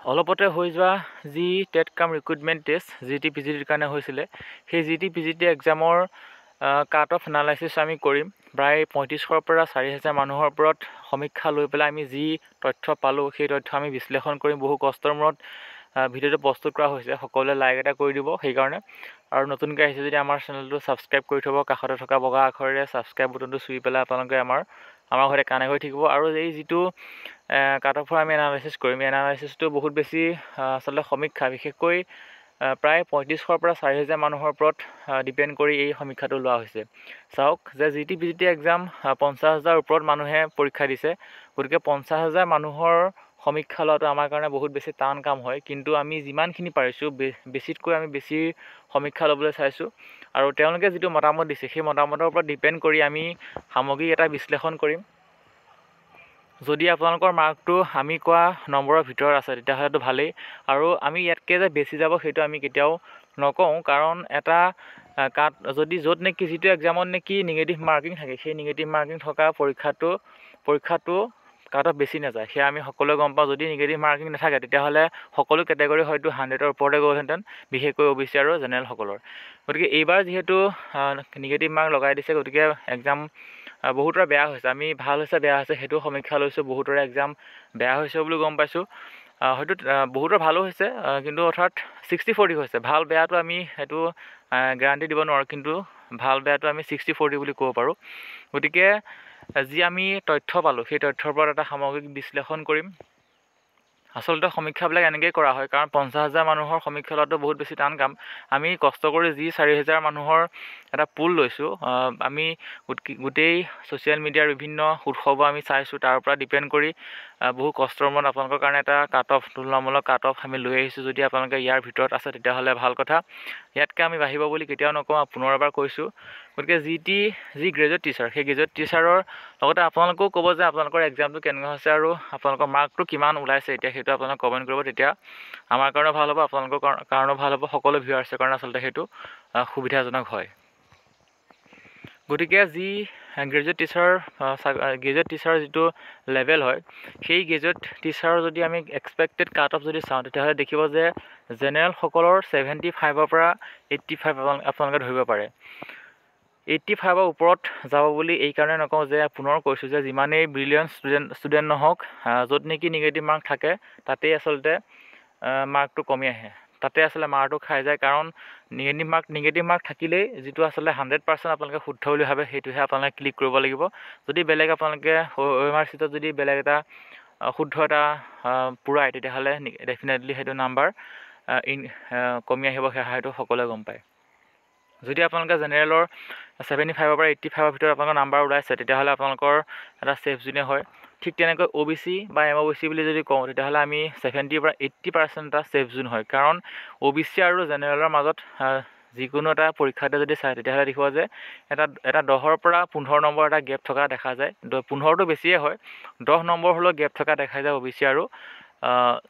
অলপতে হৈ যোৱা যি টেট কাম ৰিক্ৰুইটমেণ্ট টেষ্ট GT-PGTৰ কাৰণে হৈছিলে, সেই GT-PGT এক্সামৰ কাট অফ এনালাইচিছ আমি কৰিম। প্ৰায় 3500ৰ পৰা 4000 মানুহৰ ওপৰত সমীক্ষা লৈ পেলাই আমি যি তথ্য পালোঁ, সেই তথ্য আমি বিশ্লেষণ কৰিম। বহু কষ্টৰ মূৰত ভিডিঅ'টো প্ৰস্তুত কৰা হৈছে। সকলোৱে লাইক এটা কৰি দিব সেইকাৰণে। আৰু নতুনকৈ আহিছে যদি আমাৰ চেনেলটো ছাবস্ক্ৰাইব কৰি থ'ব। কাষতে থকা বগা আখৰেৰে ছাবস্ক্ৰাইব বুটনটো চুই পেলাই আপোনালোকে আমাৰ সৈতে কানেক্ট হৈ থাকিব। আৰু এই যিটো কাট অফৰ আমি এনালাইচিছ কৰিম, এই এনালাইচিছটো বহুত বেছি আচলতে সমীক্ষা, বিশেষকৈ প্ৰায় 3500ৰ পৰা 4000 মানুহৰ ওপৰত ডিপেণ্ড কৰি এই সমীক্ষাটো লোৱা হৈছে। চাওক যে GT-PGT এক্সাম 50,000 ওপৰত মানুহে পৰীক্ষা দিছে। গতিকে 50,000 মানুহৰ সমীক্ষা লোৱাটো আমাৰ কাৰণে বহুত বেছি টান কাম হয়। কিন্তু আমি যিমানখিনি পাৰিছোঁ বেছিতকৈ আমি বেছি সমীক্ষা ল'বলৈ চাইছোঁ। আৰু তেওঁলোকে যিটো মতামত দিছে, সেই মতামতৰ ওপৰত ডিপেণ্ড কৰি আমি সামগ্ৰিক এটা বিশ্লেষণ কৰিম। যদি আপোনালোকৰ মাৰ্কটো আমি কোৱা নম্বৰৰ ভিতৰত আছে তেতিয়াহ'লেতো ভালেই। আৰু আমি ইয়াতকৈ যে বেছি যাব সেইটো আমি কেতিয়াও নকওঁ, কাৰণ এটা কাট যদি য'ত নেকি যিটো এক্সামত নেকি নিগেটিভ মাৰ্কিং থাকে, সেই নিগেটিভ মাৰ্কিং থকা পৰীক্ষাটো কাট অফ বেছি নাযায়, সেয়া আমি সকলোৱে গম পাওঁ। যদি নিগেটিভ মাৰ্কিং নাথাকে তেতিয়াহ'লে সকলো কেটেগৰী হয়তো 100ৰ ওপৰতে গ'লহেঁতেন, বিশেষকৈ OBC আৰু জেনেৰেলসকলৰ। গতিকে এইবাৰ যিহেতু নিগেটিভ মাৰ্ক লগাই দিছে, গতিকে এক্সাম বহুতৰে বেয়া হৈছে। আমি ভাল হৈছে বেয়া হৈছে সেইটো সমীক্ষা লৈছোঁ। বহুতৰে এক্সাম বেয়া হৈছে বুলি গম পাইছোঁ। হয়তো বহুতৰ ভালো হৈছে, কিন্তু অৰ্থাৎ 60-40 হৈছে। ভাল বেয়াটো আমি সেইটো গেৰাণ্টি দিব নোৱাৰোঁ, কিন্তু ভাল বেয়াটো আমি 60-40 বুলি ক'ব পাৰোঁ। গতিকে যি আমি তথ্য পালোঁ, সেই তথ্যৰ ওপৰত এটা সামগ্ৰিক বিশ্লেষণ কৰিম। আচলতে সমীক্ষাবিলাক এনেকৈয়ে কৰা হয়, কাৰণ 50,000 মানুহৰ সমীক্ষা লোৱাটো বহুত বেছি টান কাম। আমি কষ্ট কৰি যি 4000 মানুহৰ এটা পুল লৈছোঁ, আমি গোটেই ছ'চিয়েল মিডিয়াৰ বিভিন্ন উৎসবোৰ আমি চাইছোঁ। তাৰ পৰা ডিপেণ্ড কৰি বহু কষ্টৰ মূৰত আপোনালোকৰ কাৰণে এটা কাট অফ, তুলনামূলক কাট অফ আমি লৈ আহিছোঁ। যদি আপোনালোকে ইয়াৰ ভিতৰত আছে তেতিয়াহ'লে ভাল কথা। ইয়াতকৈ আমি বাঢ়িব বুলি কেতিয়াও নকওঁ, পুনৰ এবাৰ কৈছোঁ। গতিকে যি গ্ৰেজুৱেট টিচাৰ, সেই গ্ৰেজুৱেট টিচাৰৰ লগতে আপোনালোকেও ক'ব যে আপোনালোকৰ এক্সামটো কেনেকুৱা হৈছে আৰু আপোনালোকৰ মাৰ্কটো কিমান ওলাইছে এতিয়া, সেইটো আপোনালোকে কমেণ্ট কৰিব। তেতিয়া আমাৰ কাৰণেও ভাল হ'ব, আপোনালোকৰ কাৰণেও ভাল হ'ব, সকলো ভিউৱাৰ্ছৰ কাৰণে আচলতে সেইটো সুবিধাজনক হয়। গতিকে যি গ্ৰেজুৱেট টিচাৰৰ যিটো লেভেল হয়, সেই গ্ৰেজুৱেট টিচাৰৰ যদি আমি এক্সপেক্টেড কাট অফ যদি চাওঁ, তেতিয়াহ'লে দেখিব যে জেনেৰেলসকলৰ 75ৰ পৰা 85 আপোনালোকে ধৰিব পাৰে। 85ৰ ওপৰত যাব বুলি এইকাৰণে নকওঁ যে, পুনৰ কৈছোঁ যে যিমানেই ব্ৰিলিয়েণ্ট ষ্টুডেণ্ট নহওক, য'ত নেকি নিগেটিভ মাৰ্ক থাকে তাতেই আচলতে মাৰ্কটো কমি আহে, তাতে আচলতে মাৰ্কটো খাই যায়। কাৰণ নিগেটিভ মাৰ্ক থাকিলেই যিটো আচলতে 100% আপোনালোকে শুদ্ধ বুলি ভাবে, সেইটোহে আপোনালোকে ক্লিক কৰিব লাগিব। যদি বেলেগ আপোনালোকে OMR চিটত যদি বেলেগ এটা শুদ্ধ এটা পুৰায়, তেতিয়াহ'লে ডেফিনেটলি সেইটো নাম্বাৰ কমি আহিব, সেয়া হয়তো সকলোৱে গম পায়। যদি আপোনালোকে জেনেৰেলৰ 75ৰ পৰা 85ৰ ভিতৰত আপোনালোকৰ নাম্বাৰ ওলাইছে, তেতিয়াহ'লে আপোনালোকৰ এটা ছেফ জোনে হয়। ঠিক তেনেকৈ OBC বা MOBC বুলি যদি কওঁ, তেতিয়াহ'লে আমি 70ৰ পৰা 80% এটা ছেফ জোন হয়। কাৰণ OBC আৰু জেনেৰেলৰ মাজত যিকোনো এটা পৰীক্ষাতে যদি চায়, তেতিয়াহ'লে দেখিব যে এটা 10ৰ পৰা 15 নম্বৰ এটা গেপ থকা দেখা যায়। 15টো বেছিয়ে হয়, 10 নম্বৰ হ'লেও গেপ থকা দেখা যায় OBC আৰু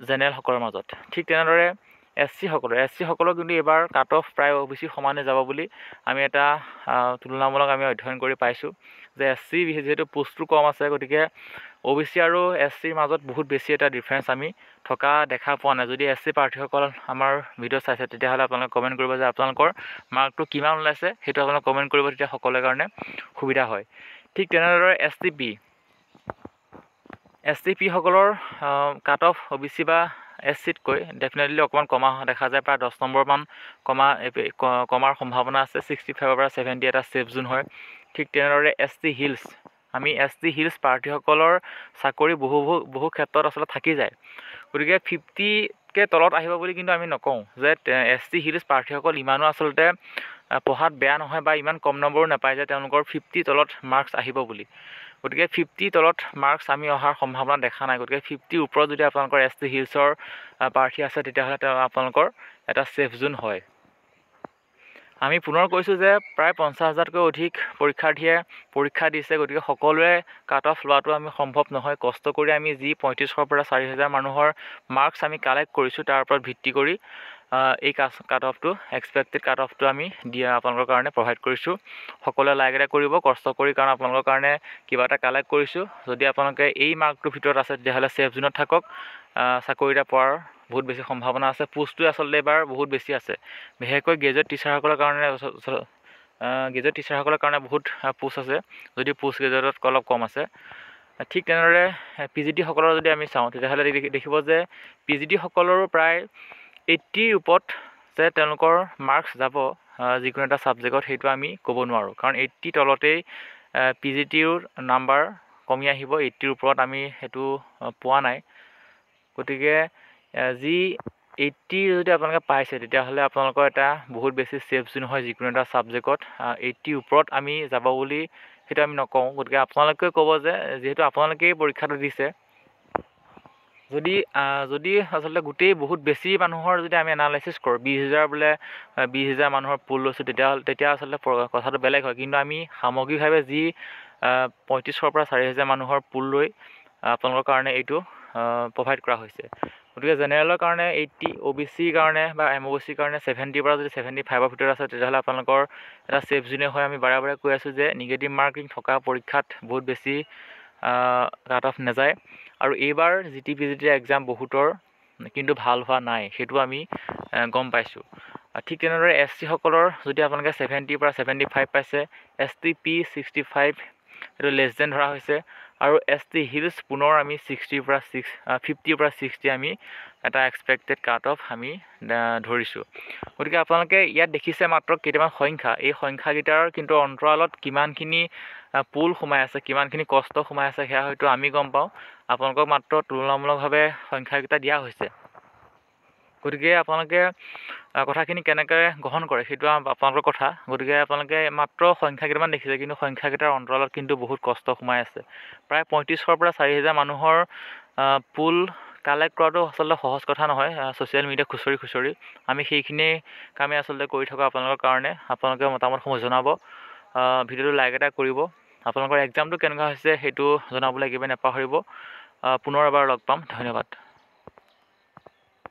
জেনেৰেলসকলৰ মাজত। ঠিক তেনেদৰে SC সকলৰ কিন্তু এইবাৰ কাট অফ প্ৰায় OBC সমানে যাব বুলি আমি এটা তুলনামূলক আমি অধ্যয়ন কৰি পাইছোঁ। যে SC যিহেতু পোষ্টটো কম আছে, গতিকে OBC আৰু SCৰ মাজত বহুত বেছি এটা ডিফাৰেঞ্চ আমি থকা দেখা পোৱা নাই। যদি SC প্ৰাৰ্থীসকল আমাৰ ভিডিঅ' চাইছে, তেতিয়াহ'লে আপোনালোকে কমেণ্ট কৰিব যে আপোনালোকৰ মাৰ্কটো কিমান ওলাইছে, সেইটো আপোনালোকে কমেণ্ট কৰিব, তেতিয়া সকলোৰে কাৰণে সুবিধা হয়। ঠিক তেনেদৰে STP সকলৰ কাট অফ OBC বা SCতকৈ ডেফিনেটলি অকণমান কমা দেখা যায়। প্ৰায় 10 নম্বৰমান কমাৰ সম্ভাৱনা আছে। 65ৰ পৰা 70 এটা ছেফ জোন হয়। ঠিক তেনেদৰে ST হিলছ প্ৰাৰ্থীসকলৰ চাকৰি বহু ক্ষেত্ৰত আচলতে থাকি যায়। গতিকে 50কে তলত আহিব বুলি কিন্তু আমি নকওঁ যে ST হিলছ প্ৰাৰ্থীসকল ইমানো আচলতে পঢ়াত বেয়া নহয় বা ইমান কম নম্বৰো নাপায় যে তেওঁলোকৰ 50 তলত মাৰ্কছ আহিব বুলি। গতিকে 50 তলত মাৰ্কছ আমি অহাৰ সম্ভাৱনা দেখা নাই। গতিকে 50 ওপৰত যদি আপোনালোকৰ ST হিলছৰ প্ৰাৰ্থী আছে, তেতিয়াহ'লে আপোনালোকৰ এটা ছেফ জোন হয়। আমি পুনৰ কৈছোঁ যে প্ৰায় 50,000তকৈ অধিক পৰীক্ষাৰ্থীয়ে পৰীক্ষা দিছে। গতিকে সকলোৱে কাট অফ লোৱাটো আমি সম্ভৱ নহয়। কষ্ট কৰি আমি যি 3500ৰ পৰা 4000 মানুহৰ মাৰ্কছ আমি কালেক্ট কৰিছোঁ, তাৰ ওপৰত ভিত্তি কৰি এই কাট অফটো এক্সপেক্টেড কাট অফটো আমি আপোনালোকৰ কাৰণে প্ৰভাইড কৰিছোঁ। সকলোৱে লাইক এটা কৰিব কষ্ট কৰি, কাৰণ আপোনালোকৰ কাৰণে কিবা এটা কালেক্ট কৰিছোঁ। যদি আপোনালোকে এই মাৰ্কটোৰ ভিতৰত আছে, তেতিয়াহ'লে ছেফ জোনত থাকক, চাকৰি এটা পোৱাৰ বহুত বেছি সম্ভাৱনা আছে। পোষ্টটো আচলতে এবাৰ বহুত বেছি আছে, বিশেষকৈ গ্ৰেজুৱেট টিচাৰসকলৰ কাৰণে গ্ৰেজুৱেট টিচাৰসকলৰ কাৰণে বহুত পোষ্ট আছে, যদি পোষ্ট গ্ৰেজুৱেটত অলপ কম আছে। ঠিক তেনেদৰে PGT সকলৰ যদি আমি চাওঁ তেতিয়াহ'লে দেখিব যে PGT সকলৰো প্ৰায় 80ৰ ওপৰত যে তেওঁলোকৰ মাৰ্কছ যাব যিকোনো এটা ছাবজেক্টত, সেইটো আমি ক'ব নোৱাৰোঁ, কাৰণ 80 তলতেই PGTৰ নাম্বাৰ কমি আহিব। 80ৰ ওপৰত আমি সেইটো পোৱা নাই। গতিকে যি 80 যদি আপোনালোকে পাইছে তেতিয়াহ'লে আপোনালোকৰ এটা বহুত বেছি ছেফ জোন হয় যিকোনো এটা ছাবজেক্টত। 80ৰ ওপৰত আমি যাব বুলি সেইটো আমি নকওঁ। গতিকে আপোনালোকে ক'ব যে যিহেতু আপোনালোকেই পৰীক্ষাটো দিছে, যদি আচলতে গোটেই বহুত বেছি মানুহৰ যদি আমি এনালাইচিছ কৰোঁ, 20,000 বোলে 20,000 মানুহৰ পুল লৈছোঁ, তেতিয়া আচলতে কথাটো বেলেগ হয়। কিন্তু আমি সামগ্ৰিকভাৱে যি 35,000 পৰা 4,000 মানুহৰ পুল লৈ আপোনালোকৰ কাৰণে এইটো প্ৰভাইড কৰা হৈছে। গতিকে জেনেৰেলৰ কাৰণে 80, OBCৰ কাৰণে বা MOBCৰ কাৰণে 70ৰ পৰা যদি 75ৰ ভিতৰত আছে তেতিয়াহ'লে আপোনালোকৰ এটা ছেফ জোনে হয়। আমি বাৰে বাৰে কৈ আছোঁ যে নিগেটিভ মাৰ্কিং থকা পৰীক্ষাত বহুত বেছি কাট অফ নাযায়। আৰু এইবাৰ GT-PGT এক্সাম বহুতৰ কিন্তু ভাল হোৱা নাই, সেইটো আমি গম পাইছোঁ। ঠিক তেনেদৰে SC সকলৰ যদি আপোনালোকে 70ৰ পৰা 75 পাইছে, ST P 65 সেইটো লেছ দেন ধৰা হৈছে, আৰু ST হিলছ পুনৰ আমি 50ৰ পৰা 60 আমি এটা এক্সপেক্টেড কাট অফ আমি ধৰিছোঁ। গতিকে আপোনালোকে ইয়াত দেখিছে মাত্ৰ কেইটামান সংখ্যা, এই সংখ্যাকেইটাৰ কিন্তু অন্তৰালত কিমানখিনি পুল সোমাই আছে, কিমানখিনি কষ্ট সোমাই আছে, সেয়া হয়তো আমি গম পাওঁ। আপোনালোকক মাত্ৰ তুলনামূলকভাৱে সংখ্যাকেইটা দিয়া হৈছে। গতিকে আপোনালোকে কথাখিনি কেনেকৈ গ্ৰহণ কৰে সেইটো আপোনালোকৰ কথা। গতিকে আপোনালোকে মাত্ৰ সংখ্যা কেইটামান দেখিছে, কিন্তু সংখ্যাকেইটাৰ অন্তৰালত কিন্তু বহুত কষ্ট সোমাই আছে। প্ৰায় 35,000 পৰা 4,000 মানুহৰ পুল কালেক্ট কৰাটো আচলতে সহজ কথা নহয়। ছ'চিয়েল মিডিয়া খুচৰি আমি সেইখিনি কামেই আচলতে কৰি থাকোঁ আপোনালোকৰ কাৰণে। আপোনালোকে মতামতসমূহ জনাব, ভিডিঅ'টো লাইক এটা কৰিব। আপোনালোকৰ এক্সামটো কেনেকুৱা হৈছে সেইটো জনাবলৈ একেবাৰে নাপাহৰিব। পুনৰ এবাৰ লগ পাম। ধন্যবাদ।